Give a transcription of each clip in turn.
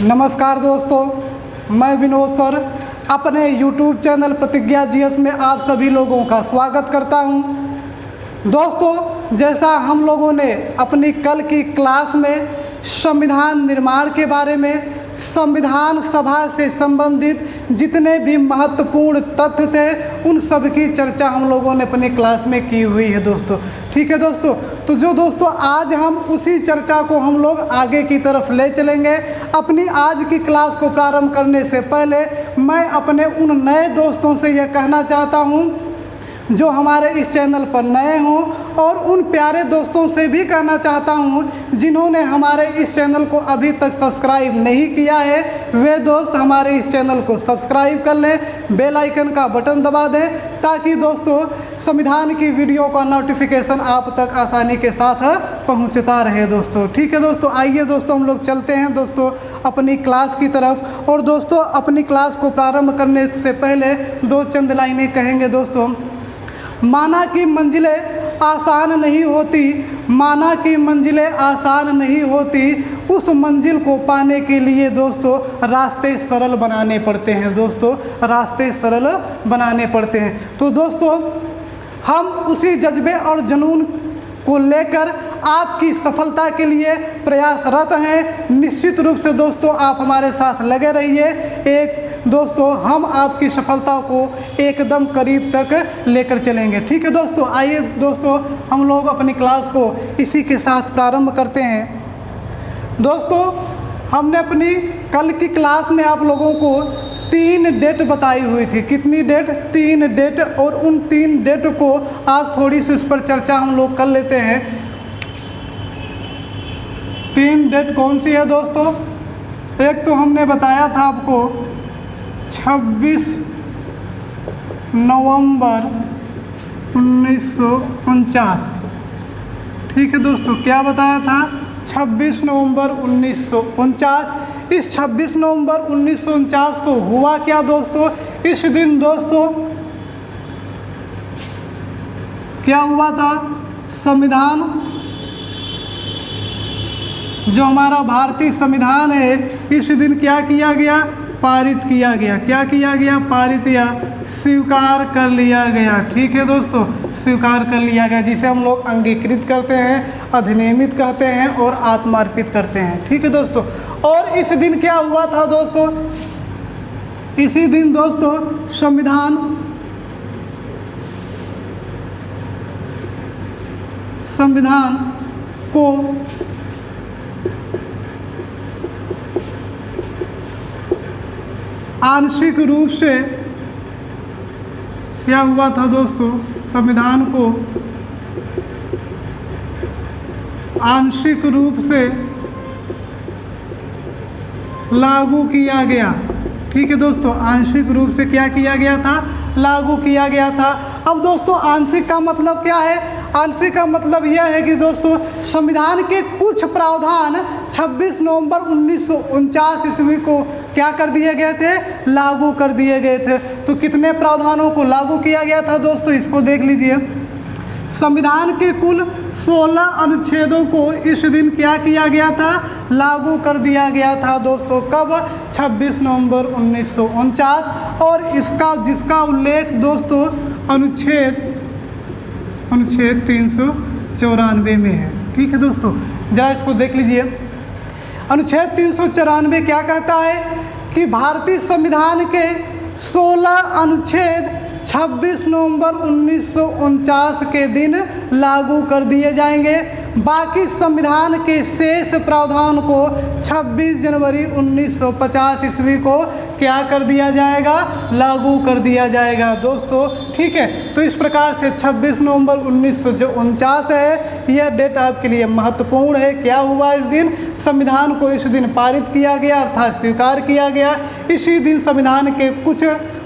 नमस्कार दोस्तों, मैं विनोद सर अपने YouTube चैनल प्रतिज्ञा जीएस में आप सभी लोगों का स्वागत करता हूं। दोस्तों, जैसा हम लोगों ने अपनी कल की क्लास में संविधान निर्माण के बारे में, संविधान सभा से संबंधित जितने भी महत्वपूर्ण तथ्य थे उन सब की चर्चा हम लोगों ने अपनी क्लास में की हुई है दोस्तों। ठीक है दोस्तों, तो जो दोस्तों आज हम उसी चर्चा को हम लोग आगे की तरफ ले चलेंगे। अपनी आज की क्लास को प्रारंभ करने से पहले मैं अपने उन नए दोस्तों से यह कहना चाहता हूं जो हमारे इस चैनल पर नए हों, और उन प्यारे दोस्तों से भी कहना चाहता हूं जिन्होंने हमारे इस चैनल को अभी तक सब्सक्राइब नहीं किया है, वे दोस्त हमारे इस चैनल को सब्सक्राइब कर लें, बेल आइकन का बटन दबा दें, ताकि दोस्तों संविधान की वीडियो का नोटिफिकेशन आप तक आसानी के साथ पहुंचता रहे दोस्तों। ठीक है दोस्तों, आइए दोस्तों हम लोग चलते हैं दोस्तों अपनी क्लास की तरफ। और दोस्तों अपनी क्लास को प्रारंभ करने से पहले दो चंद लाइनें कहेंगे दोस्तों। माना कि मंजिलें आसान नहीं होती, माना कि मंजिलें आसान नहीं होती, उस मंजिल को पाने के लिए दोस्तों रास्ते सरल बनाने पड़ते हैं दोस्तों, रास्ते सरल बनाने पड़ते हैं। तो दोस्तों हम उसी जज्बे और जुनून को लेकर आपकी सफलता के लिए प्रयासरत हैं। निश्चित रूप से दोस्तों आप हमारे साथ लगे रहिए। एक दोस्तों हम आपकी सफलता को एकदम करीब तक लेकर चलेंगे। ठीक है दोस्तों, आइए दोस्तों हम लोग अपनी क्लास को इसी के साथ प्रारंभ करते हैं। दोस्तों हमने अपनी कल की क्लास में आप लोगों को 3 डेट बताई हुई थी। कितनी डेट? 3 डेट। और उन 3 डेट को आज थोड़ी सी उस पर चर्चा हम लोग कर लेते हैं। 3 डेट कौन सी है दोस्तों? एक तो हमने बताया था आपको 26 नवंबर 1949। ठीक है दोस्तों, क्या बताया था? 26 नवंबर 1949। इस 26 नवंबर 1949 को हुआ क्या दोस्तों? इस दिन दोस्तों क्या हुआ था? संविधान, जो हमारा भारतीय संविधान है, इस दिन क्या किया गया? पारित किया गया। क्या किया गया? पारित या स्वीकार कर लिया गया। ठीक है दोस्तों, स्वीकार कर लिया गया, जिसे हम लोग अंगीकृत करते हैं, अधिनियमित कहते हैं और आत्मार्पित करते हैं। ठीक है दोस्तों, और इस दिन क्या हुआ था दोस्तों? इसी दिन दोस्तों संविधान को आंशिक रूप से क्या हुआ था दोस्तों? संविधान को आंशिक रूप से लागू किया गया। ठीक है दोस्तों, आंशिक रूप से क्या किया गया था? लागू किया गया था। अब दोस्तों आंशिक का मतलब क्या है? आंशिक का मतलब यह है कि दोस्तों संविधान के कुछ प्रावधान 26 नवंबर 1949 ईस्वी को क्या कर दिए गए थे? लागू कर दिए गए थे। तो कितने प्रावधानों को लागू किया गया था दोस्तों? इसको देख लीजिए। संविधान के कुल 16 अनुच्छेदों को इस दिन क्या किया गया था? लागू कर दिया गया था दोस्तों। कब? 26 नवंबर 1949। और इसका जिसका उल्लेख दोस्तों अनुच्छेद 394 में है। ठीक है दोस्तों, जरा इसको देख लीजिए। अनुच्छेद 394 क्या कहता है कि भारतीय संविधान के 16 अनुच्छेद 26 नवंबर 1949 के दिन लागू कर दिए जाएंगे। बाकी संविधान के शेष प्रावधान को 26 जनवरी 1950 ईस्वी को क्या कर दिया जाएगा? लागू कर दिया जाएगा दोस्तों। ठीक है, तो इस प्रकार से 26 नवंबर 1949 है, यह डेट आपके लिए महत्वपूर्ण है। क्या हुआ इस दिन? संविधान को इस दिन पारित किया गया, अर्थात स्वीकार किया गया। इसी दिन संविधान के कुछ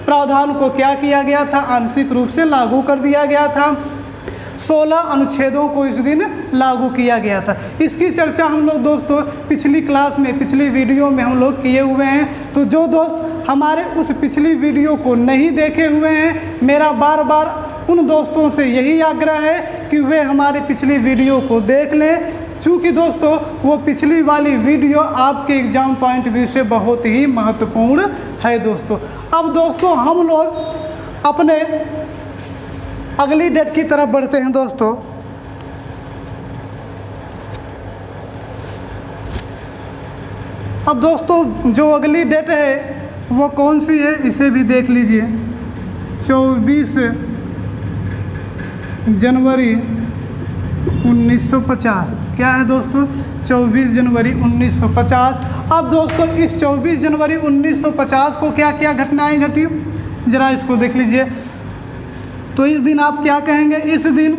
प्रावधान को क्या किया गया था? आंशिक रूप से लागू कर दिया गया था। 16 अनुच्छेदों को इस दिन लागू किया गया था। इसकी चर्चा हम लोग दोस्तों पिछली क्लास में, पिछली वीडियो में हम लोग किए हुए हैं। तो जो दोस्त हमारे उस पिछली वीडियो को नहीं देखे हुए हैं, मेरा बार बार उन दोस्तों से यही आग्रह है कि वे हमारे पिछली वीडियो को देख लें, चूँकि दोस्तों वो पिछली वाली वीडियो आपके एग्ज़ाम पॉइंट व्यू से बहुत ही महत्वपूर्ण है दोस्तों। अब दोस्तों हम लोग अपने अगली डेट की तरफ बढ़ते हैं दोस्तों। अब दोस्तों जो अगली डेट है वो कौन सी है, इसे भी देख लीजिए। 24 जनवरी 1950। क्या है दोस्तों? 24 जनवरी 1950। अब दोस्तों इस 24 जनवरी 1950 को क्या क्या घटनाएं घटी, ज़रा इसको देख लीजिए। तो इस दिन आप क्या कहेंगे? इस दिन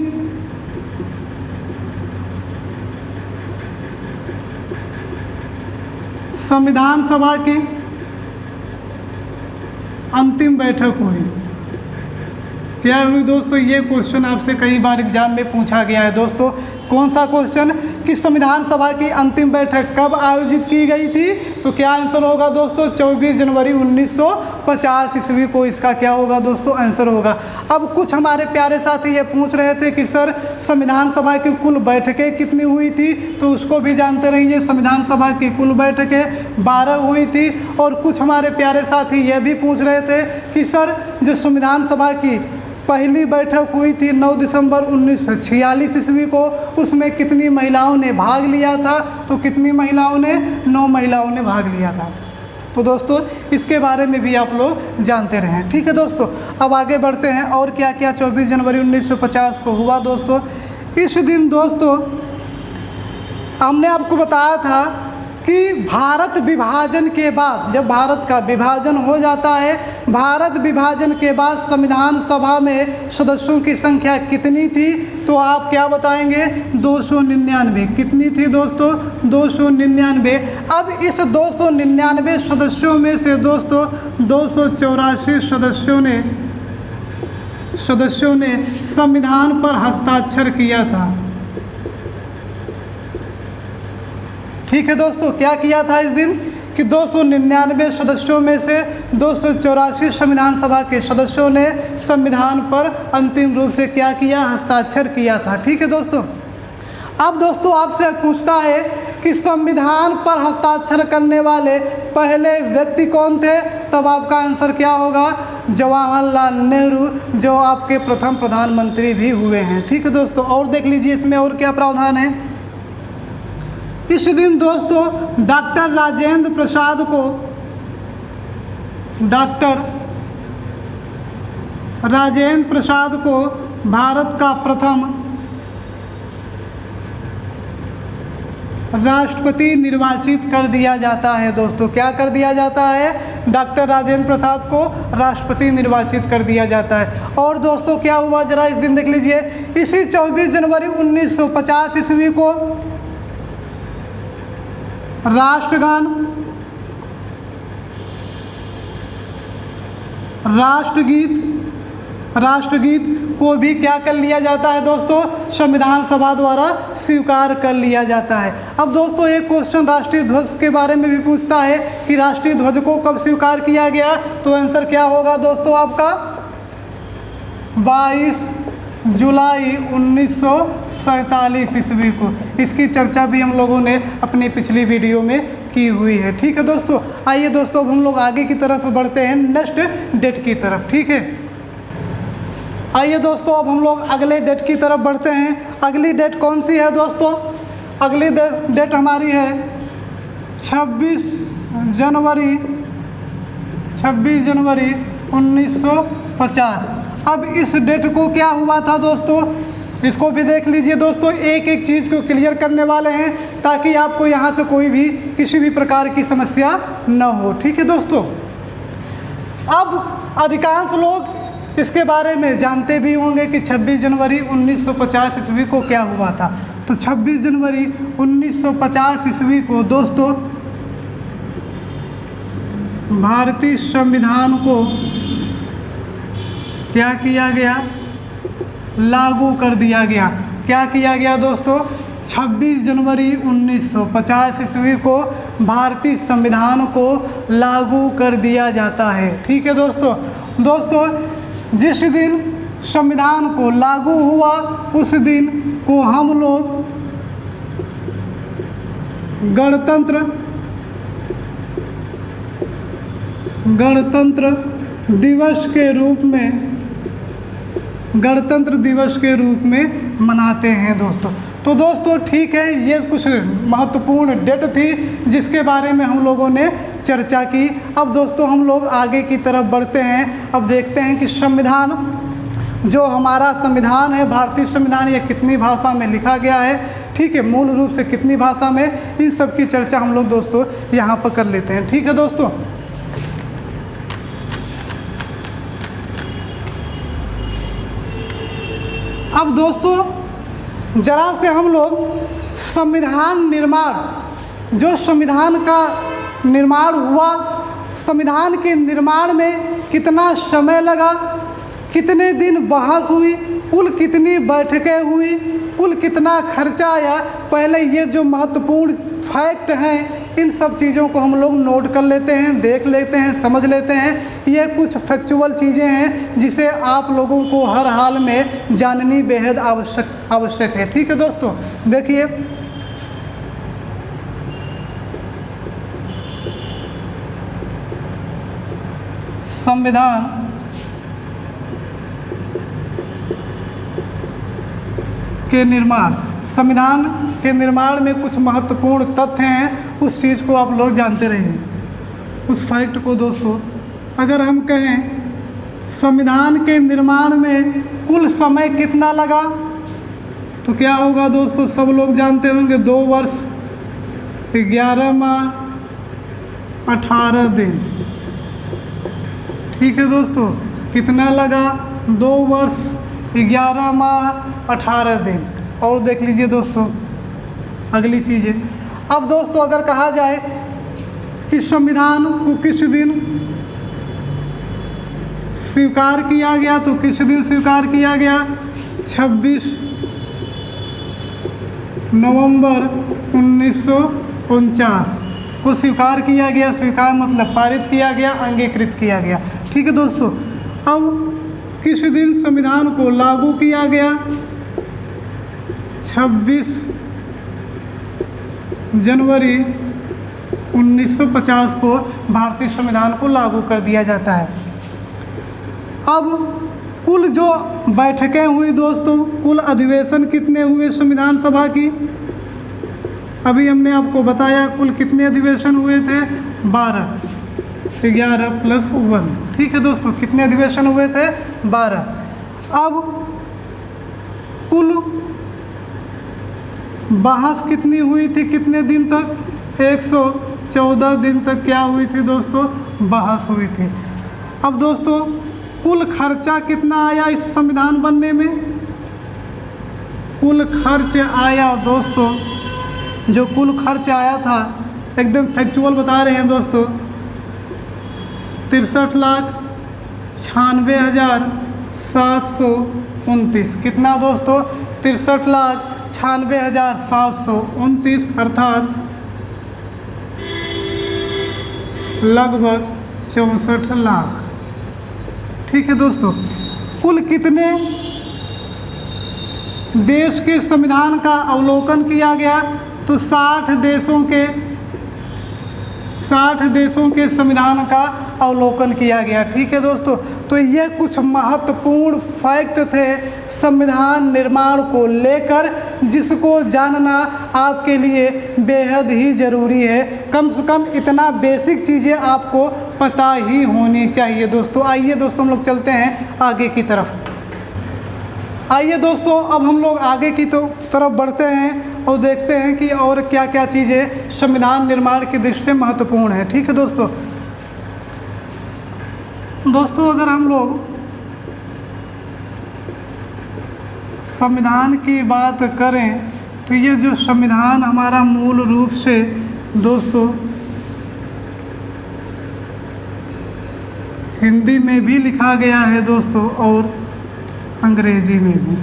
संविधान सभा की अंतिम बैठक हुई। क्या हुई दोस्तों? ये क्वेश्चन आपसे कई बार एग्जाम में पूछा गया है दोस्तों। कौन सा क्वेश्चन? कि संविधान सभा की अंतिम बैठक कब आयोजित की गई थी? तो क्या आंसर होगा दोस्तों? 24 जनवरी 1950 ईस्वी को इसका क्या होगा दोस्तों? आंसर होगा। अब कुछ हमारे प्यारे साथी ये पूछ रहे थे कि सर संविधान सभा की कुल बैठकें कितनी हुई थी, तो उसको भी जानते रहिए। संविधान सभा की कुल बैठकें 12 हुई थी। और कुछ हमारे प्यारे साथी ये भी पूछ रहे थे कि सर जो संविधान सभा की पहली बैठक हुई थी 9 दिसंबर 1946 ईस्वी को, उसमें कितनी महिलाओं ने भाग लिया था? तो कितनी महिलाओं ने? 9 महिलाओं ने भाग लिया था। तो दोस्तों इसके बारे में भी आप लोग जानते रहें। ठीक है दोस्तों, अब आगे बढ़ते हैं और क्या क्या 24 जनवरी 1950 को हुआ दोस्तों। इस दिन दोस्तों हमने आपको बताया था कि भारत विभाजन के बाद, जब भारत का विभाजन हो जाता है, भारत विभाजन के बाद संविधान सभा में सदस्यों की संख्या कितनी थी? तो आप क्या बताएंगे? 299। कितनी थी दोस्तों? 299। अब इस 299 सदस्यों में से दोस्तों 284 सदस्यों ने संविधान पर हस्ताक्षर किया था। ठीक है दोस्तों, क्या किया था इस दिन? कि 299 सदस्यों में से 284 संविधान सभा के सदस्यों ने संविधान पर अंतिम रूप से क्या किया? हस्ताक्षर किया था। ठीक है दोस्तों, अब दोस्तों आपसे पूछता है कि संविधान पर हस्ताक्षर करने वाले पहले व्यक्ति कौन थे? तब आपका आंसर क्या होगा? जवाहरलाल नेहरू, जो आपके प्रथम प्रधानमंत्री भी हुए हैं। ठीक है दोस्तों, और देख लीजिए इसमें और क्या प्रावधान है। इस दिन दोस्तों डॉक्टर राजेंद्र प्रसाद को भारत का प्रथम राष्ट्रपति निर्वाचित कर दिया जाता है दोस्तों। क्या कर दिया जाता है? डॉक्टर राजेंद्र प्रसाद को राष्ट्रपति निर्वाचित कर दिया जाता है। और दोस्तों क्या हुआ, जरा इस दिन देख लीजिए। इसी 24 जनवरी 1950 ईस्वी को राष्ट्रगीत को भी क्या कर लिया जाता है दोस्तों? संविधान सभा द्वारा स्वीकार कर लिया जाता है। अब दोस्तों एक क्वेश्चन राष्ट्रीय ध्वज के बारे में भी पूछता है कि राष्ट्रीय ध्वज को कब स्वीकार किया गया? तो आंसर क्या होगा दोस्तों आपका? 22 जुलाई 1947 ईस्वी को। इसकी चर्चा भी हम लोगों ने अपनी पिछली वीडियो में की हुई है। ठीक है दोस्तों, आइए दोस्तों अब हम लोग आगे की तरफ बढ़ते हैं, नेक्स्ट डेट की तरफ। ठीक है, आइए दोस्तों अब हम लोग अगले डेट की तरफ बढ़ते हैं। अगली डेट कौन सी है दोस्तों? अगली डेट हमारी है 26 जनवरी 1950। अब इस डेट को क्या हुआ था दोस्तों? इसको भी देख लीजिए दोस्तों। एक एक चीज़ को क्लियर करने वाले हैं ताकि आपको यहाँ से कोई भी किसी भी प्रकार की समस्या न हो। ठीक है दोस्तों, अब अधिकांश लोग इसके बारे में जानते भी होंगे कि 26 जनवरी 1950 ईस्वी को क्या हुआ था। तो 26 जनवरी 1950 ईस्वी को दोस्तों भारतीय संविधान को क्या किया गया? लागू कर दिया गया। क्या किया गया दोस्तों? 26 जनवरी 1950 ईस्वी को भारतीय संविधान को लागू कर दिया जाता है। ठीक है दोस्तों जिस दिन संविधान को लागू हुआ उस दिन को हम लोग गणतंत्र गणतंत्र दिवस के रूप में मनाते हैं दोस्तों। तो दोस्तों ठीक है, ये कुछ महत्वपूर्ण डेट थी जिसके बारे में हम लोगों ने चर्चा की। अब दोस्तों हम लोग आगे की तरफ बढ़ते हैं। अब देखते हैं कि संविधान, जो हमारा संविधान है, भारतीय संविधान, ये कितनी भाषा में लिखा गया है, ठीक है, मूल रूप से कितनी भाषा में, इन सब की चर्चा हम लोग दोस्तों यहाँ पर कर लेते हैं। ठीक है दोस्तों, अब दोस्तों जरा से हम लोग संविधान निर्माण, जो संविधान का निर्माण हुआ, संविधान के निर्माण में कितना समय लगा, कितने दिन बहस हुई, कुल कितनी बैठकें हुई, कुल कितना खर्चा आया, पहले ये जो महत्वपूर्ण फैक्ट हैं इन सब चीज़ों को हम लोग नोट कर लेते हैं, देख लेते हैं, समझ लेते हैं। ये कुछ फैक्चुअल चीज़ें हैं जिसे आप लोगों को हर हाल में जाननी बेहद आवश्यक है। ठीक है दोस्तों, देखिए संविधान के निर्माण, संविधान के निर्माण में कुछ महत्वपूर्ण तथ्य हैं, उस चीज़ को आप लोग जानते रहिए, उस फैक्ट को दोस्तों। अगर हम कहें संविधान के निर्माण में कुल समय कितना लगा, तो क्या होगा दोस्तों, सब लोग जानते होंगे 2 वर्ष 11 माह 18 दिन। ठीक है दोस्तों, कितना लगा, 2 वर्ष 11 माह 18 दिन। और देख लीजिए दोस्तों अगली चीज़ें। अब दोस्तों अगर कहा जाए कि संविधान को किस दिन स्वीकार किया गया, तो किस दिन स्वीकार किया गया, 26 नवंबर 1949 को स्वीकार किया गया। स्वीकार मतलब पारित किया गया, अंगीकृत किया गया। ठीक है दोस्तों, अब किस दिन संविधान को लागू किया गया, 26 जनवरी 1950 को भारतीय संविधान को लागू कर दिया जाता है। अब कुल जो बैठकें हुई दोस्तों, कुल अधिवेशन कितने हुए संविधान सभा की, अभी हमने आपको बताया कुल कितने अधिवेशन हुए थे, 12, 11 + 1। ठीक है दोस्तों, कितने अधिवेशन हुए थे, 12। अब कुल बहस कितनी हुई थी, कितने दिन तक, 114 दिन तक क्या हुई थी दोस्तों, बहस हुई थी। अब दोस्तों कुल खर्चा कितना आया इस संविधान बनने में, कुल खर्च आया दोस्तों, जो कुल खर्च आया था एकदम फैक्चुअल बता रहे हैं दोस्तों, 63,96,729। कितना दोस्तों, 63,96,729, अर्थात लगभग 64 लाख। ठीक है दोस्तों, कुल कितने देश के संविधान का अवलोकन किया गया, तो 60 देशों के संविधान का अवलोकन किया गया। ठीक है दोस्तों, तो ये कुछ महत्वपूर्ण फैक्ट थे संविधान निर्माण को लेकर, जिसको जानना आपके लिए बेहद ही ज़रूरी है। कम से कम इतना बेसिक चीज़ें आपको पता ही होनी चाहिए दोस्तों। आइए दोस्तों हम लोग चलते हैं आगे की तरफ। आइए दोस्तों अब हम लोग आगे की तरफ बढ़ते हैं और देखते हैं कि और क्या क्या चीज़ें संविधान निर्माण की दृष्टि से महत्वपूर्ण है। ठीक है दोस्तों, अगर हम लोग संविधान की बात करें तो ये जो संविधान हमारा मूल रूप से दोस्तों हिंदी में भी लिखा गया है दोस्तों और अंग्रेजी में भी।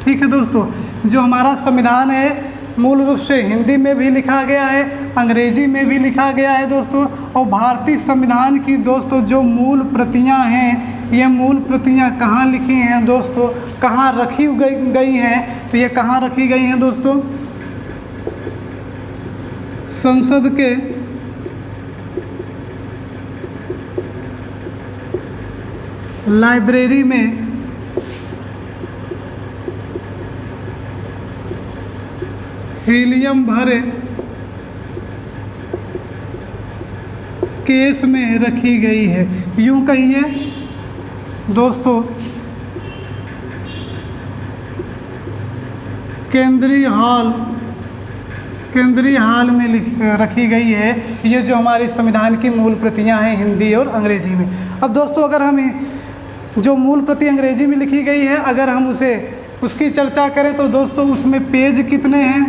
ठीक है दोस्तों, जो हमारा संविधान है मूल रूप से हिंदी में भी लिखा गया है, अंग्रेजी में भी लिखा गया है दोस्तों। और भारतीय संविधान की दोस्तों जो मूल प्रतियां हैं, ये मूल प्रतियां कहाँ लिखी हैं दोस्तों, कहाँ रखी गई हैं, तो ये कहाँ रखी गई हैं दोस्तों, संसद के लाइब्रेरी में हीलियम भरे केस में रखी गई है। यूं कहिए दोस्तों, केंद्रीय हाल में रखी गई है। ये जो हमारे संविधान की मूल प्रतियां हैं हिंदी और अंग्रेजी में। अब दोस्तों, अगर हम जो मूल प्रति अंग्रेजी में लिखी गई है, अगर हम उसकी चर्चा करें तो दोस्तों उसमें पेज कितने हैं?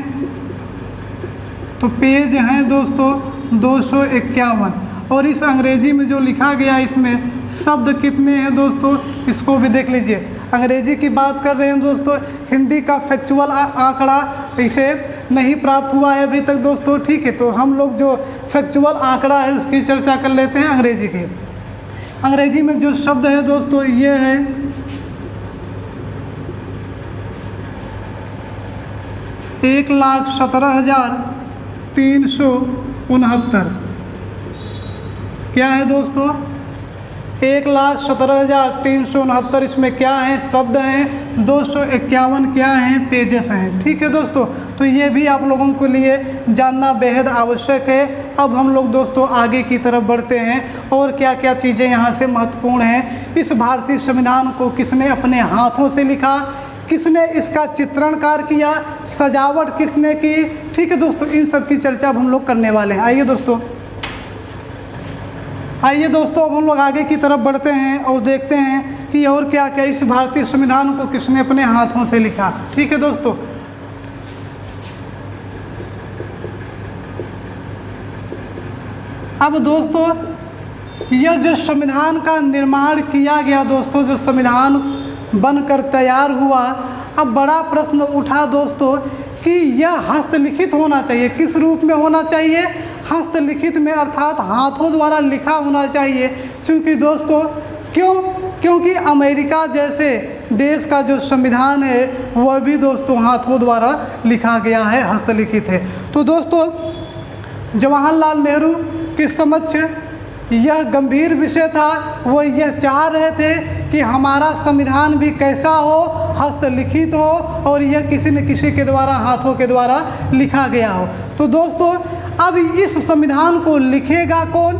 तो पेज हैं दोस्तों 251। और इस अंग्रेजी में जो लिखा गया इसमें शब्द कितने हैं दोस्तों, इसको भी देख लीजिए। अंग्रेजी की बात कर रहे हैं दोस्तों, हिंदी का फैक्चुअल आंकड़ा इसे नहीं प्राप्त हुआ है अभी तक दोस्तों, ठीक है। तो हम लोग जो फैक्चुअल आंकड़ा है उसकी चर्चा कर लेते हैं अंग्रेजी की। अंग्रेजी में जो शब्द है दोस्तों ये है 1,17,369। क्या है दोस्तों? 1,17,369 इसमें क्या है? शब्द हैं। 251 क्या हैं? पेजेस हैं, ठीक है दोस्तों। तो ये भी आप लोगों के लिए जानना बेहद आवश्यक है। अब हम लोग दोस्तों आगे की तरफ बढ़ते हैं और क्या क्या चीज़ें यहाँ से महत्वपूर्ण हैं। इस भारतीय संविधान को किसने अपने हाथों से लिखा, किसने इसका चित्रणकार किया, सजावट किसने की, ठीक है दोस्तों। इन सब की चर्चा अब हम लोग करने वाले हैं। आइए दोस्तों अब हम लोग आगे की तरफ बढ़ते हैं और देखते हैं कि और क्या क्या इस भारतीय संविधान को किसने अपने हाथों से लिखा, ठीक है दोस्तों। अब दोस्तों यह जो संविधान का निर्माण किया गया दोस्तों, जो संविधान बनकर तैयार हुआ, अब बड़ा प्रश्न उठा दोस्तों कि यह हस्तलिखित होना चाहिए। किस रूप में होना चाहिए? हस्तलिखित में, अर्थात हाथों द्वारा लिखा होना चाहिए। क्योंकि दोस्तों क्योंकि अमेरिका जैसे देश का जो संविधान है वह भी दोस्तों हाथों द्वारा लिखा गया है, हस्तलिखित है। तो दोस्तों जवाहरलाल नेहरू के समक्ष यह गंभीर विषय था। वो यह चाह रहे थे कि हमारा संविधान भी कैसा हो, हस्तलिखित हो और यह किसी न किसी के द्वारा, हाथों के द्वारा लिखा गया हो। तो दोस्तों अब इस संविधान को लिखेगा कौन,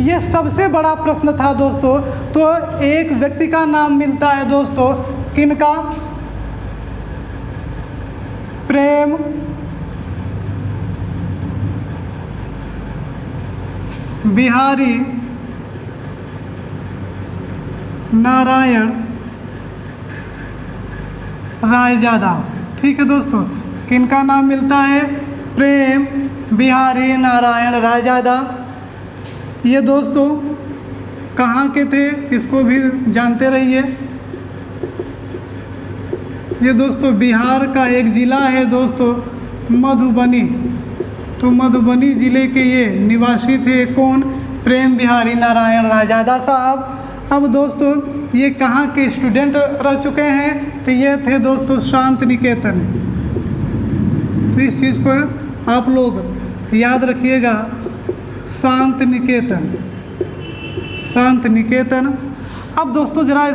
यह सबसे बड़ा प्रश्न था दोस्तों। तो एक व्यक्ति का नाम मिलता है दोस्तों, किनका? प्रेम बिहारी नारायण रायजादा, ठीक है दोस्तों। किनका नाम मिलता है? प्रेम बिहारी नारायण रायजादा। ये दोस्तों कहाँ के थे, इसको भी जानते रहिए। ये दोस्तों बिहार का एक ज़िला है दोस्तों, मधुबनी। तो मधुबनी ज़िले के ये निवासी थे। कौन? प्रेम बिहारी नारायण रायजादा साहब। अब दोस्तों ये कहाँ के स्टूडेंट रह चुके हैं? तो ये थे दोस्तों शांति निकेतन। तो इस चीज़ को आप लोग याद रखिएगा, शांति निकेतन। अब दोस्तों ज़रा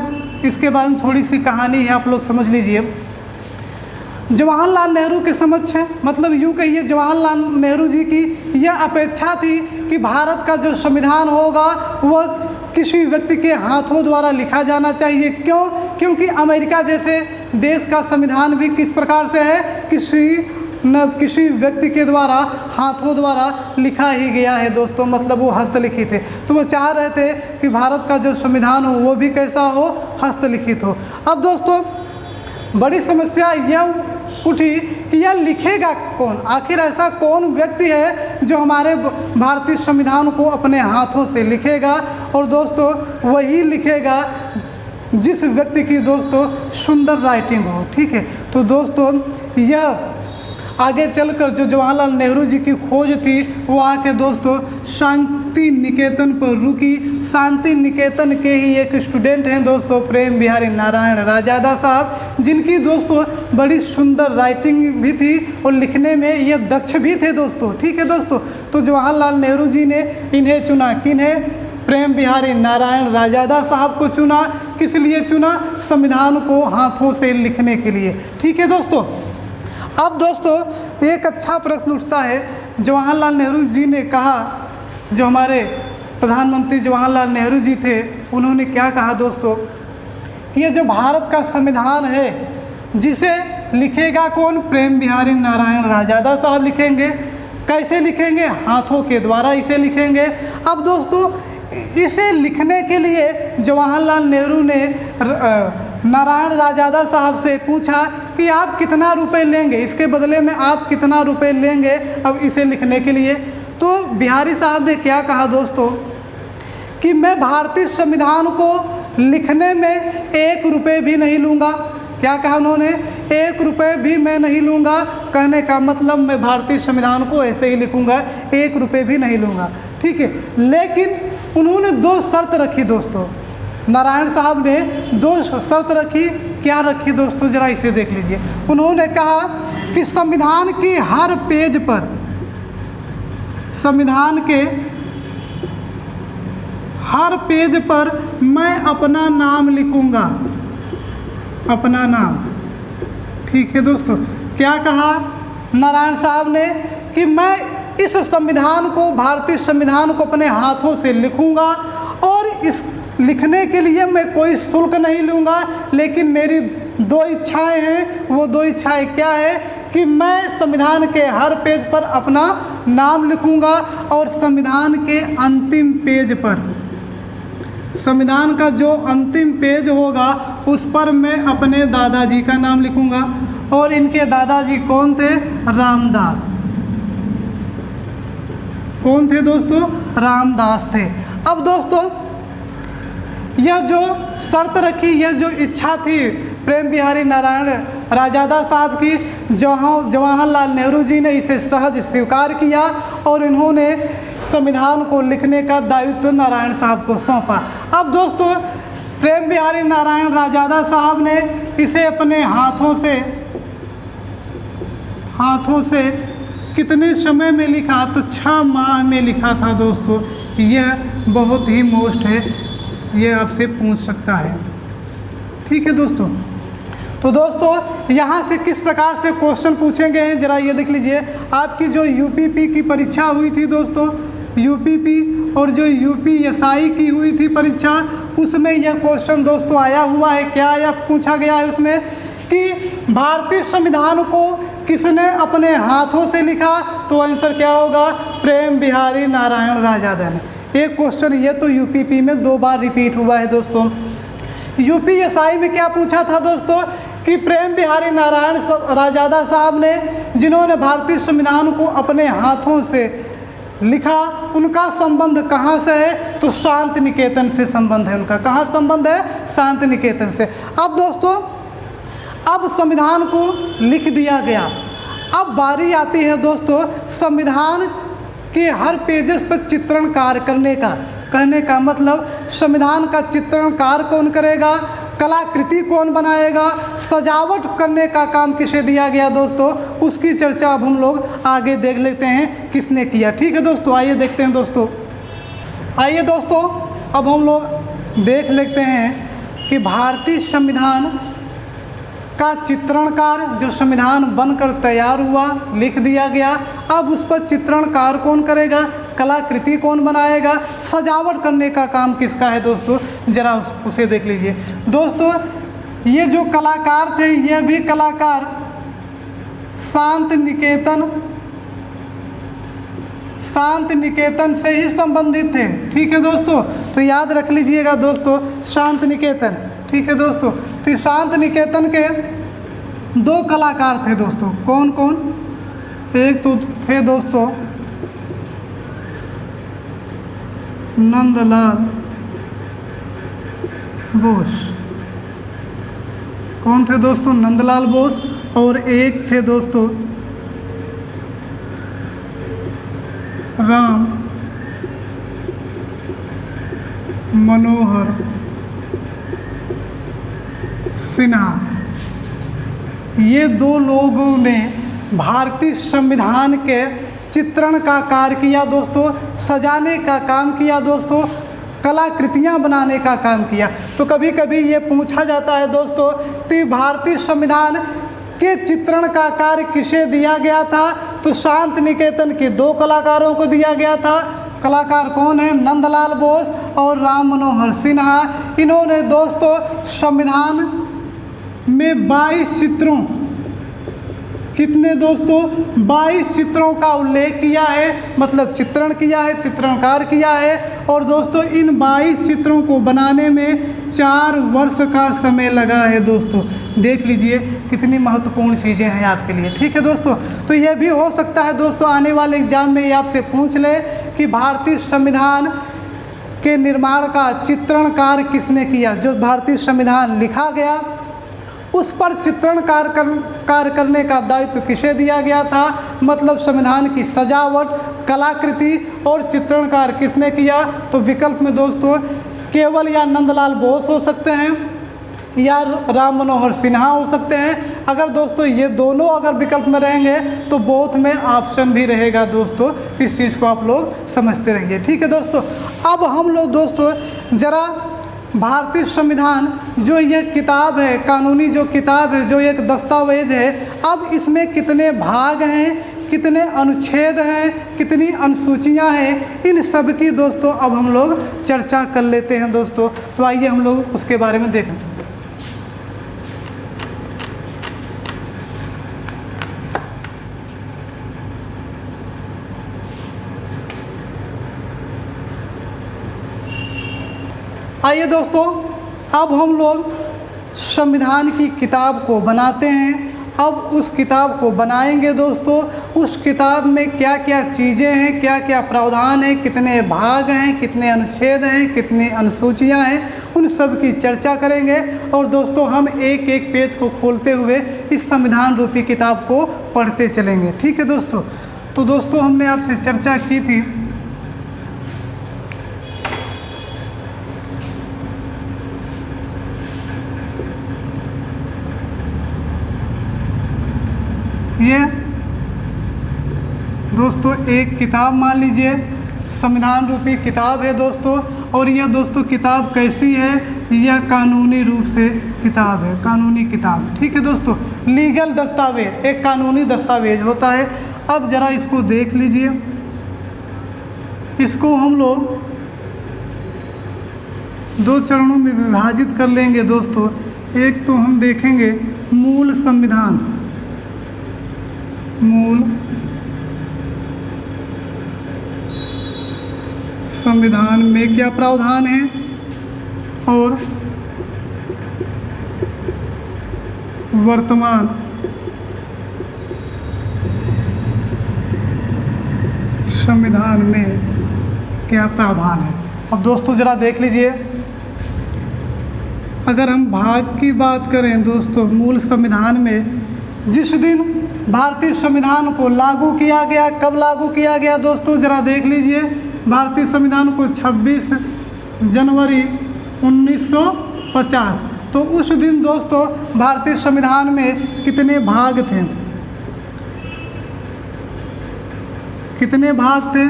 इसके बारे में थोड़ी सी कहानी है, आप लोग समझ लीजिए। जवाहरलाल नेहरू के समक्ष, मतलब यूँ कहिए जवाहरलाल नेहरू जी की यह अपेक्षा थी कि भारत का जो संविधान होगा वह किसी व्यक्ति के हाथों द्वारा लिखा जाना चाहिए। क्यों? क्योंकि अमेरिका जैसे देश का संविधान भी किस प्रकार से है, किसी व्यक्ति के द्वारा, हाथों द्वारा लिखा ही गया है दोस्तों, मतलब वो हस्तलिखित है। तो वो चाह रहे थे कि भारत का जो संविधान हो वो भी कैसा हो, हस्तलिखित हो। अब दोस्तों बड़ी समस्या यह उठी कि यह लिखेगा कौन, आखिर ऐसा कौन व्यक्ति है जो हमारे भारतीय संविधान को अपने हाथों से लिखेगा। और दोस्तों वही लिखेगा जिस व्यक्ति की दोस्तों सुंदर राइटिंग हो, ठीक है। तो दोस्तों यह आगे चलकर जो जवाहरलाल नेहरू जी की खोज थी वो आके दोस्तों शांति निकेतन पर रुकी। शांति निकेतन के ही एक स्टूडेंट हैं दोस्तों प्रेम बिहारी नारायण राजादा साहब, जिनकी दोस्तों बड़ी सुंदर राइटिंग भी थी और लिखने में ये दक्ष भी थे दोस्तों। ठीक है दोस्तों, तो जवाहरलाल नेहरू जी ने इन्हें चुना, किन्हें? प्रेम बिहारी नारायण राजादा साहब को चुना। किस लिए चुना? संविधान को हाथों से लिखने के लिए। ठीक है दोस्तों, अब दोस्तों एक अच्छा प्रश्न उठता है। जवाहरलाल नेहरू जी ने कहा, जो हमारे प्रधानमंत्री जवाहरलाल नेहरू जी थे, उन्होंने क्या कहा दोस्तों? ये जो भारत का संविधान है, जिसे लिखेगा कौन? प्रेम बिहारी नारायण राजादा साहब लिखेंगे। कैसे लिखेंगे? हाथों के द्वारा इसे लिखेंगे। अब दोस्तों इसे लिखने के लिए जवाहरलाल नेहरू ने नारायण राजादा साहब से पूछा कि आप कितना रुपए लेंगे, इसके बदले में आप कितना रुपए लेंगे अब इसे लिखने के लिए? तो बिहारी साहब ने क्या कहा दोस्तों कि मैं भारतीय संविधान को लिखने में 1 रुपये भी नहीं लूँगा। क्या कहा उन्होंने? 1 रुपये भी मैं नहीं लूँगा। कहने का मतलब मैं भारतीय संविधान को ऐसे ही लिखूँगा, 1 रुपये भी नहीं लूँगा। ठीक है, लेकिन उन्होंने 2 शर्त रखी दोस्तों। नारायण साहब ने 2 शर्त रखी। क्या रखी दोस्तों? जरा इसे देख लीजिए। उन्होंने कहा कि संविधान के हर पेज पर, संविधान के हर पेज पर मैं अपना नाम लिखूंगा, अपना नाम। ठीक है दोस्तों, क्या कहा नारायण साहब ने? कि मैं इस संविधान को, भारतीय संविधान को अपने हाथों से लिखूंगा और इस लिखने के लिए मैं कोई शुल्क नहीं लूँगा। लेकिन मेरी 2 इच्छाएं हैं। वो 2 इच्छाएं क्या है? कि मैं संविधान के हर पेज पर अपना नाम लिखूंगा और संविधान के अंतिम पेज पर, संविधान का जो अंतिम पेज होगा उस पर मैं अपने दादाजी का नाम लिखूंगा। और इनके दादाजी कौन थे? रामदास। कौन थे दोस्तों? रामदास थे। अब दोस्तों यह जो शर्त रखी, यह जो इच्छा थी प्रेम बिहारी नारायण राजादा साहब की, जवाहरलाल नेहरू जी ने इसे सहज स्वीकार किया और इन्होंने संविधान को लिखने का दायित्व नारायण साहब को सौंपा। अब दोस्तों प्रेम बिहारी नारायण राजादा साहब ने इसे अपने हाथों से कितने समय में लिखा? तो 6 माह में लिखा था दोस्तों। यह बहुत ही मोस्ट है, यह आपसे पूछ सकता है। ठीक है दोस्तों, तो दोस्तों यहाँ से किस प्रकार से क्वेश्चन पूछे गए हैं जरा ये देख लीजिए। आपकी जो यूपीपी की परीक्षा हुई थी दोस्तों, यूपीपी और जो यूपीएसआई की हुई थी परीक्षा, उसमें यह क्वेश्चन दोस्तों आया हुआ है। क्या आया, पूछा गया है उसमें कि भारतीय संविधान को किसने अपने हाथों से लिखा? तो आंसर क्या होगा? प्रेम बिहारी नारायण राजादा ने। एक क्वेश्चन ये तो यूपीपी में 2 बार रिपीट हुआ है दोस्तों। यूपीएसआई में क्या पूछा था दोस्तों कि प्रेम बिहारी नारायण राजादा साहब ने, जिन्होंने भारतीय संविधान को अपने हाथों से लिखा, उनका संबंध कहाँ से है? तो शांति निकेतन से संबंध है उनका। कहाँ संबंध है? शांति निकेतन से। अब दोस्तों अब संविधान को लिख दिया गया। अब बारी आती है दोस्तों संविधान के हर पेजेस पर चित्रण कार्य करने का। कहने का मतलब संविधान का चित्रण कार्य कौन करेगा? कलाकृति कौन बनाएगा? सजावट करने का काम किसे दिया गया दोस्तों? उसकी चर्चा अब हम लोग आगे देख लेते हैं किसने किया। ठीक है दोस्तों, आइए देखते हैं दोस्तों। आइए दोस्तों अब हम लोग देख लेते हैं कि भारतीय संविधान का चित्रणकार, जो संविधान बनकर तैयार हुआ, लिख दिया गया, अब उस पर चित्रणकार कौन करेगा? कलाकृति कौन बनाएगा? सजावट करने का काम किसका है दोस्तों? जरा उसे देख लीजिए दोस्तों। ये जो कलाकार थे, ये भी कलाकार शांति निकेतन से ही संबंधित थे। ठीक है दोस्तों, तो याद रख लीजिएगा दोस्तों शांति निकेतन। ठीक है दोस्तों, तो शांति निकेतन के 2 कलाकार थे दोस्तों। कौन कौन? एक तो थे दोस्तों नंदलाल बोस। कौन थे दोस्तों? नंदलाल बोस। और एक थे दोस्तों मनोहर सिन्हा, ये दो लोगों ने भारतीय संविधान के चित्रण का कार्य किया दोस्तों, सजाने का काम किया दोस्तों, कलाकृतियाँ बनाने का काम किया। तो कभी कभी ये पूछा जाता है दोस्तों कि भारतीय संविधान के चित्रण का कार्य किसे दिया गया था? तो शांति निकेतन के दो कलाकारों को दिया गया था। कलाकार कौन है? नंदलाल बोस और राम मनोहर सिन्हा। इन्होंने दोस्तों संविधान में 22 चित्रों, कितने दोस्तों? 22 चित्रों का उल्लेख किया है, मतलब चित्रण किया है, चित्रणकार किया है। और दोस्तों इन 22 चित्रों को बनाने में 4 वर्ष का समय लगा है दोस्तों। देख लीजिए कितनी महत्वपूर्ण चीज़ें हैं आपके लिए। ठीक है दोस्तों, तो ये भी हो सकता है दोस्तों आने वाले एग्जाम में ये आपसे पूछ ले कि भारतीय संविधान के निर्माण का चित्रण कार्य किसने किया? जो भारतीय संविधान लिखा गया उस पर चित्रण कार्य करने का दायित्व किसे दिया गया था? मतलब संविधान की सजावट, कलाकृति और चित्रण कार्य किसने किया? तो विकल्प में दोस्तों केवल या नंदलाल बोस हो सकते हैं या राम मनोहर सिन्हा हो सकते हैं। अगर दोस्तों ये दोनों अगर विकल्प में रहेंगे तो बोथ में ऑप्शन भी रहेगा दोस्तों। इस चीज़ को आप लोग समझते रहिए। ठीक है दोस्तों, अब हम लोग दोस्तों ज़रा भारतीय संविधान जो यह किताब है, कानूनी जो किताब है, जो एक दस्तावेज है, अब इसमें कितने भाग हैं, कितने अनुच्छेद हैं, कितनी अनुसूचियां हैं, इन सब की दोस्तों अब हम लोग चर्चा कर लेते हैं दोस्तों। तो आइए हम लोग उसके बारे में देखें। आइए दोस्तों, अब हम लोग संविधान की किताब को बनाते हैं। अब उस किताब को बनाएंगे दोस्तों। उस किताब में क्या क्या चीज़ें हैं, क्या क्या प्रावधान हैं, कितने भाग हैं, कितने अनुच्छेद हैं, कितनी अनुसूचियां हैं, उन सब की चर्चा करेंगे। और दोस्तों हम एक एक पेज को खोलते हुए इस संविधान रूपी किताब को पढ़ते चलेंगे। ठीक है दोस्तों, तो दोस्तों हमने आपसे चर्चा की थी ये दोस्तों एक किताब मान लीजिए संविधान रूपी किताब है दोस्तों। और यह दोस्तों किताब कैसी है? यह कानूनी रूप से किताब है, कानूनी किताब। ठीक है दोस्तों, लीगल दस्तावेज, एक कानूनी दस्तावेज होता है। अब ज़रा इसको देख लीजिए। इसको हम लोग 2 चरणों में विभाजित कर लेंगे दोस्तों। एक तो हम देखेंगे मूल संविधान, मूल संविधान में क्या प्रावधान है और वर्तमान संविधान में क्या प्रावधान है। अब दोस्तों ज़रा देख लीजिए, अगर हम भाग की बात करें दोस्तों, मूल संविधान में जिस दिन भारतीय संविधान को लागू किया गया, कब लागू किया गया दोस्तों? ज़रा देख लीजिए, भारतीय संविधान को 26 जनवरी 1950। तो उस दिन दोस्तों भारतीय संविधान में कितने भाग थे? कितने भाग थे?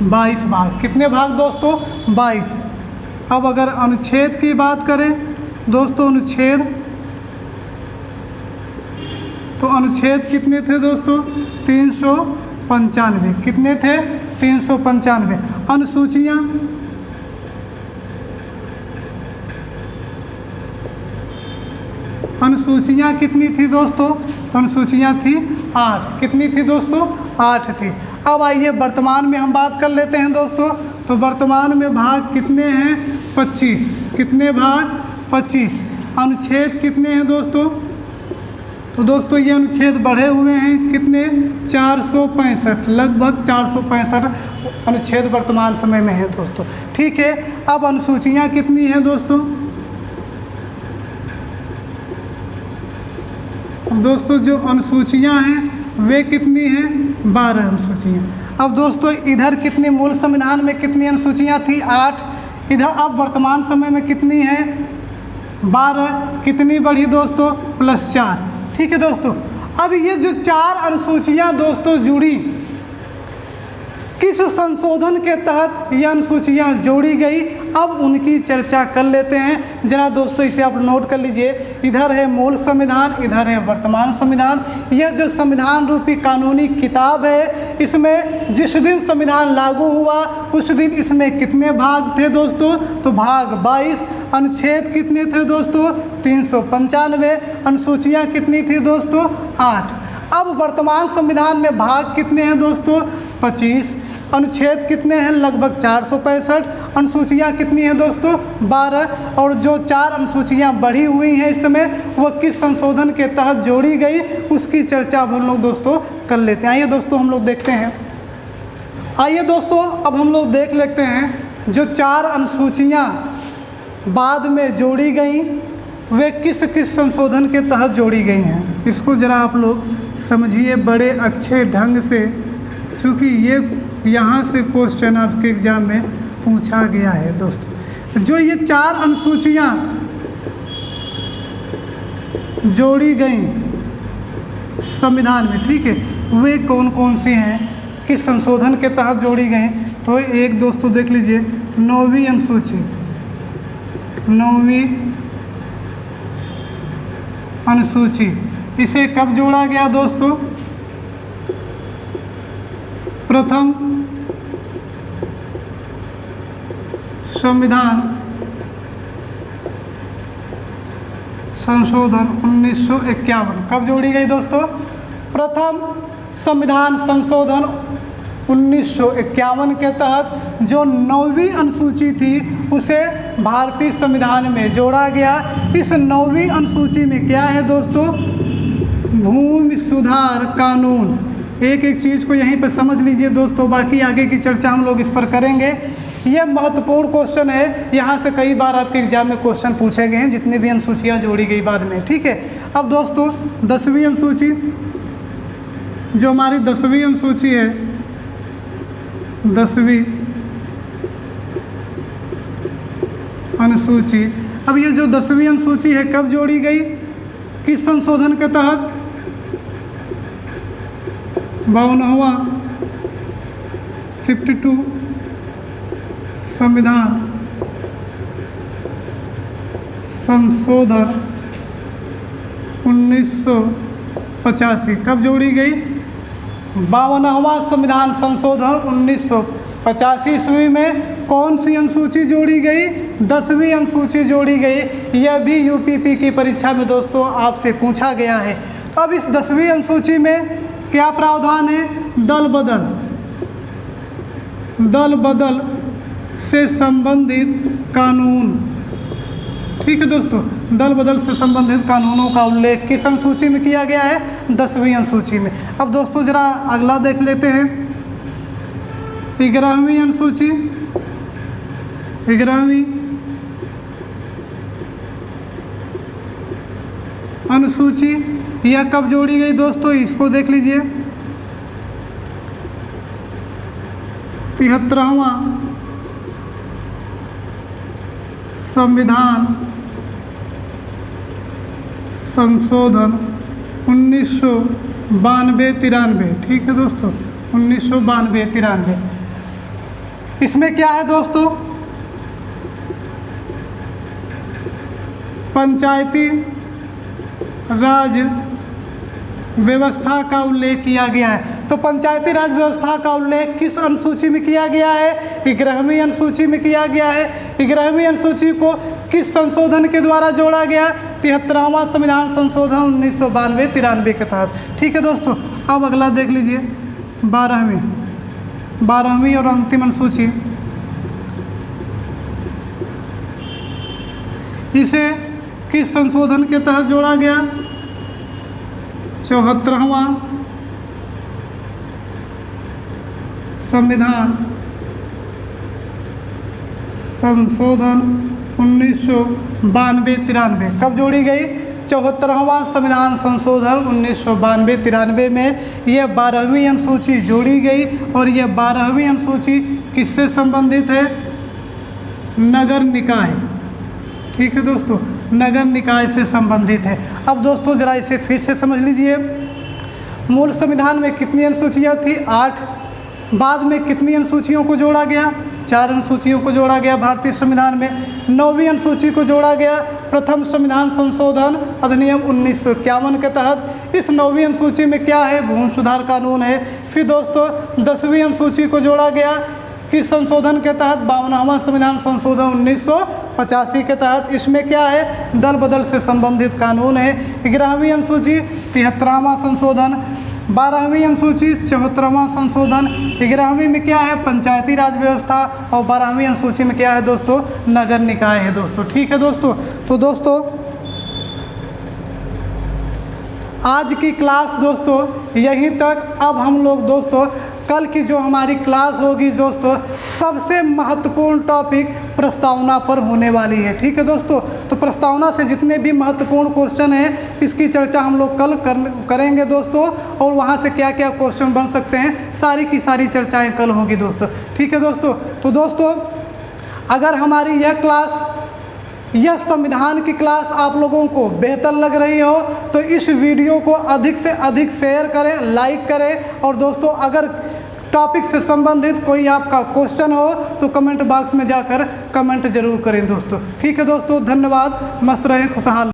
22 भाग। कितने भाग दोस्तों? 22। अब अगर अनुच्छेद की बात करें दोस्तों, अनुच्छेद, तो अनुच्छेद कितने थे दोस्तों? 395। कितने थे? 395। अनुसूचियाँ, अनुसूचियाँ कितनी थी दोस्तों? तो अनुसूचियाँ थी 8। कितनी थी दोस्तों? 8 थी। अब आइए वर्तमान में हम बात कर लेते हैं दोस्तों। तो वर्तमान में भाग कितने हैं? 25। कितने भाग? 25। अनुच्छेद कितने हैं दोस्तों? तो दोस्तों ये अनुच्छेद बढ़े हुए हैं, कितने? 465, लगभग 465 अनुच्छेद वर्तमान समय में है दोस्तों। ठीक है, अब अनुसूचियाँ कितनी हैं दोस्तों? दोस्तों जो अनुसूचियाँ हैं वे कितनी हैं? 12 अनुसूचियाँ। अब दोस्तों इधर कितनी, मूल संविधान में कितनी अनुसूचियाँ थी? 8। इधर अब वर्तमान समय में कितनी है 12, कितनी बढ़ी दोस्तों +4। ठीक है दोस्तों, अब ये जो 4 अनुसूचियाँ दोस्तों जुड़ी, किस संशोधन के तहत ये अनुसूचियाँ जोड़ी गई, अब उनकी चर्चा कर लेते हैं। जरा दोस्तों इसे आप नोट कर लीजिए, इधर है मूल संविधान, इधर है वर्तमान संविधान। यह जो संविधान रूपी कानूनी किताब है, इसमें जिस दिन संविधान लागू हुआ उस दिन इसमें कितने भाग थे दोस्तों, तो भाग 22। अनुच्छेद कितने थे दोस्तों 395। अनुसूचियाँ कितनी थी दोस्तों 8। अब वर्तमान संविधान में भाग कितने हैं दोस्तों 25। अनुच्छेद कितने हैं लगभग 465। अनुसूचियाँ कितनी हैं दोस्तों 12। और जो 4 अनुसूचियाँ बढ़ी हुई हैं इस समय, वह किस संशोधन के तहत जोड़ी गई, उसकी चर्चा अब हम लोग दोस्तों कर लेते हैं। आइए दोस्तों हम लोग देखते हैं। आइए दोस्तों अब हम लोग देख लेते हैं जो 4 अनुसूचियाँ बाद में जोड़ी गई वे किस किस संशोधन के तहत जोड़ी गई हैं। इसको ज़रा आप लोग समझिए बड़े अच्छे ढंग से, क्योंकि ये यहाँ से क्वेश्चन आपके एग्ज़ाम में पूछा गया है दोस्तों। जो ये 4 अनुसूचियाँ जोड़ी गई संविधान में, ठीक है, वे कौन कौन सी हैं, किस संशोधन के तहत जोड़ी गई। तो एक दोस्तों देख लीजिए 9वीं अनुसूची, 9वीं अनुसूची, इसे कब जोड़ा गया दोस्तों, प्रथम संविधान संशोधन 1951। कब जोड़ी गई दोस्तों, प्रथम संविधान संशोधन 1951 के तहत जो 9वीं अनुसूची थी उसे भारतीय संविधान में जोड़ा गया। इस 9वीं अनुसूची में क्या है दोस्तों, भूमि सुधार कानून। एक एक चीज़ को यहीं पर समझ लीजिए दोस्तों, बाकी आगे की चर्चा हम लोग इस पर करेंगे। यह महत्वपूर्ण क्वेश्चन है, यहाँ से कई बार आपके एग्जाम में क्वेश्चन पूछे गए हैं, जितनी भी अनुसूचियाँ जोड़ी गई बाद में। ठीक है, अब दोस्तों 10वीं अनुसूची, जो हमारी 10वीं अनुसूची है, 10वीं अनुसूची, अब ये जो 10वीं अनुसूची है कब जोड़ी गई, किस संशोधन के तहत, 52वां 52 संविधान संशोधन 1985। कब जोड़ी गई, 52वां संविधान संशोधन 1985 ईस्वी में कौन सी अनुसूची जोड़ी गई, 10वीं अनुसूची जोड़ी गई। यह भी यूपीपी की परीक्षा में दोस्तों आपसे पूछा गया है। तो अब इस 10वीं अनुसूची में क्या प्रावधान है, दल बदल से संबंधित कानून। ठीक है दोस्तों, दल बदल से संबंधित कानूनों का उल्लेख किस अनुसूची में किया गया है, 10वीं अनुसूची में। अब दोस्तों जरा अगला देख लेते हैं, 11वीं अनुसूची, 11वीं अनुसूची यह कब जोड़ी गई दोस्तों, इसको देख लीजिए, 73वां संविधान संशोधन 1992-93। ठीक है दोस्तों, 1992-93। इसमें क्या है दोस्तों, पंचायती राज व्यवस्था का उल्लेख किया गया है। तो पंचायती राज व्यवस्था का उल्लेख किस अनुसूची में किया गया है, 11वीं अनुसूची में किया गया है। 11वीं अनुसूची को किस संशोधन के द्वारा जोड़ा गया, 73वां संविधान संशोधन 1992-93 के तहत। ठीक है दोस्तों, अब अगला देख लीजिए, 12वीं और अंतिम अनुसूची, इसे किस संशोधन के तहत जोड़ा गया, 74वां संविधान संशोधन 1992-93। कब जोड़ी गई, 74वां संविधान संशोधन 1992-93 में यह 12वीं अनुसूची जोड़ी गई। और यह 12वीं अनुसूची किससे संबंधित है, नगर निकाय। ठीक है दोस्तों, नगर निकाय से संबंधित है। अब दोस्तों ज़रा इसे फिर से समझ लीजिए। मूल संविधान में कितनी अनुसूचियाँ थी? 8। बाद में कितनी अनुसूचियों को जोड़ा गया? 4 अनुसूचियों को जोड़ा गया भारतीय संविधान में। 9वीं अनुसूची को जोड़ा गया प्रथम संविधान संशोधन अधिनियम 1951 के तहत। इस 9वीं अनुसूची में क्या है? भूमि सुधार कानून है। फिर दोस्तों 10वीं अनुसूची को जोड़ा गया किस संशोधन के तहत? 52वां संविधान संशोधन 1985 के तहत। इसमें क्या है? दल बदल से संबंधित कानून है। 11वीं अनुसूची 73वां संशोधन। 12वीं अनुसूची 74वां संशोधन। 11वीं में क्या है? पंचायती राज व्यवस्था। और 12वीं अनुसूची में क्या है दोस्तों? नगर निकाय है दोस्तों। ठीक है दोस्तों, तो दोस्तों आज की क्लास दोस्तों यहीं तक। अब हम लोग दोस्तों कल की जो हमारी क्लास होगी दोस्तों, सबसे महत्वपूर्ण टॉपिक प्रस्तावना पर होने वाली है। ठीक है दोस्तों, तो प्रस्तावना से जितने भी महत्वपूर्ण क्वेश्चन हैं इसकी चर्चा हम लोग कल करेंगे दोस्तों। और वहाँ से क्या क्या क्वेश्चन बन सकते हैं, सारी की सारी चर्चाएं कल होंगी दोस्तों। ठीक है दोस्तों, तो दोस्तों अगर हमारी यह संविधान की क्लास आप लोगों को बेहतर लग रही हो तो इस वीडियो को अधिक से अधिक शेयर करें, लाइक करें। और दोस्तों अगर टॉपिक से संबंधित कोई आपका क्वेश्चन हो तो कमेंट बॉक्स में जाकर कमेंट जरूर करें दोस्तों। ठीक है दोस्तों, धन्यवाद। मस्त रहें, खुशहाल।